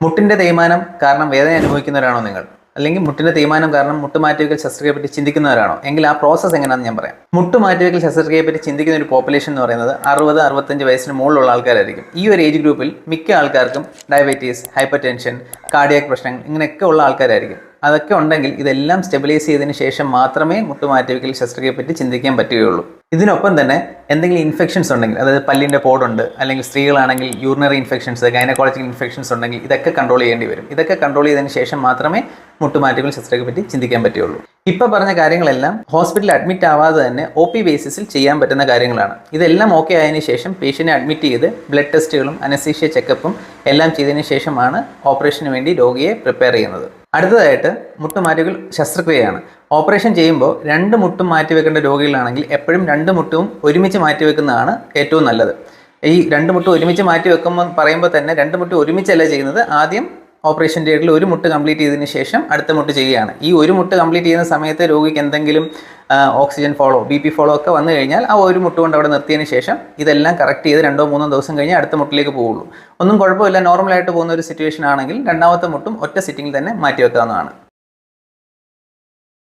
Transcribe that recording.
മുട്ടിന്റെ തേയ്മാനം കാരണം വേദന അനുഭവിക്കുന്നവരാണോ നിങ്ങൾ? അല്ലെങ്കിൽ മുട്ടിന്റെ തേയ്മാനം കാരണം മുട്ട് മാറ്റിവെക്കൽ ശസ്ത്രക്രിയയെ പറ്റി ചിന്തിക്കുന്നവരാണോ? എങ്കിൽ ആ പ്രോസസ്സ് എങ്ങനെയാണെന്ന് ഞാൻ പറയാം. മുട്ട് മാറ്റിവെക്കൽ ശസ്ത്രക്രിയയെ പറ്റി ചിന്തിക്കുന്ന ഒരു പോപ്പുലേഷൻ എന്ന് പറയുന്നത് 60-65 വയസ്സിന് മുകളിലുള്ള ആൾക്കാരായിരിക്കും. ഈ ഒരു ഏജ് ഗ്രൂപ്പിൽ മിക്ക ആൾക്കാർക്കും ഡയബറ്റീസ്, ഹൈപ്പർ ടെൻഷൻ, കാർഡിയാക് പ്രശ്നങ്ങൾ ഇങ്ങനെയൊക്കെ ഉള്ള ആൾക്കാരായിരിക്കും. അതൊക്കെ ഉണ്ടെങ്കിൽ ഇതെല്ലാം സ്റ്റെബിലൈസ് ചെയ്തതിന് ശേഷം മാത്രമേ മുട്ട് മാറ്റിവെക്കൽ ശസ്ത്രക്രിയയെ പറ്റി ചിന്തിക്കാൻ പറ്റുകയുള്ളൂ. ഇതിനൊപ്പം തന്നെ എന്തെങ്കിലും ഇൻഫെക്ഷൻസ് ഉണ്ടെങ്കിൽ, അതായത് പല്ലിൻ്റെ പോടുണ്ട്, അല്ലെങ്കിൽ സ്ത്രീകളാണെങ്കിൽ യൂറിനറി ഇൻഫെക്ഷൻസ്, ഗൈനക്കോളജിക്കൽ ഇൻഫെക്ഷൻസ് ഉണ്ടെങ്കിൽ ഇതൊക്കെ കൺട്രോൾ ചെയ്യേണ്ടി വരും. ഇതൊക്കെ കൺട്രോൾ ചെയ്തതിന് ശേഷം മാത്രമേ മുട്ടുമാറ്റിവെക്കൽ ശസ്ത്രക്രിയയെ പറ്റി ചിന്തിക്കാൻ പറ്റുകയുള്ളൂ. ഇപ്പോൾ പറഞ്ഞ കാര്യങ്ങളെല്ലാം ഹോസ്പിറ്റലിൽ അഡ്മിറ്റ് ആവാതെ തന്നെ OP ബേസിസിൽ ചെയ്യാൻ പറ്റുന്ന കാര്യങ്ങളാണ്. ഇതെല്ലാം ഓക്കെ ആയതിനു ശേഷം പേഷ്യൻറ്റിനെ അഡ്മിറ്റ് ചെയ്ത് ബ്ലഡ് ടെസ്റ്റുകളും അനസ്തീഷ്യ ചെക്കപ്പും എല്ലാം ചെയ്തതിന് ശേഷമാണ് ഓപ്പറേഷന് വേണ്ടി രോഗിയെ പ്രിപ്പയർ ചെയ്യുന്നത്. അടുത്തതായിട്ട് മുട്ടുമാറ്റിവെക്കൽ ശസ്ത്രക്രിയയാണ്. ഓപ്പറേഷൻ ചെയ്യുമ്പോൾ 2 മുട്ടും മാറ്റിവെക്കേണ്ട രോഗികളാണെങ്കിൽ എപ്പോഴും 2 മുട്ടും ഒരുമിച്ച് മാറ്റിവെക്കുന്നതാണ് ഏറ്റവും നല്ലത്. ഈ 2 മുട്ടും ഒരുമിച്ച് മാറ്റിവെക്കുമ്പോൾ പറയുമ്പോൾ തന്നെ 2 മുട്ടും ഒരുമിച്ചല്ല ചെയ്യുന്നത്. ആദ്യം ഓപ്പറേഷൻ തിയേറ്ററിൽ 1 മുട്ട് കംപ്ലീറ്റ് ചെയ്തതിന് ശേഷം അടുത്ത മുട്ട് ചെയ്യുകയാണ്. ഈ 1 മുട്ട് കംപ്ലീറ്റ് ചെയ്യുന്ന സമയത്ത് രോഗിക്ക് എന്തെങ്കിലും ഓക്സിജൻ ഫോളോ, BP ഫോളോ ഒക്കെ വന്നു കഴിഞ്ഞാൽ ആ 1 മുട്ട് കൊണ്ട് അവിടെ നിർത്തിയതിന് ശേഷം ഇതെല്ലാം കറക്റ്റ് ചെയ്ത് 2-3 ദിവസം കഴിഞ്ഞ് അടുത്ത മുട്ടിലേക്ക് പോവുള്ളൂ. ഒന്നും കുഴപ്പമില്ല, നോർമലായിട്ട് പോകുന്ന ഒരു സിറ്റുവേഷൻ ആണെങ്കിൽ 2ാമത്തെ മുട്ടും ഒറ്റ സിറ്റിങ്ങിൽ തന്നെ മാറ്റിവെക്കാവുന്നതാണ്.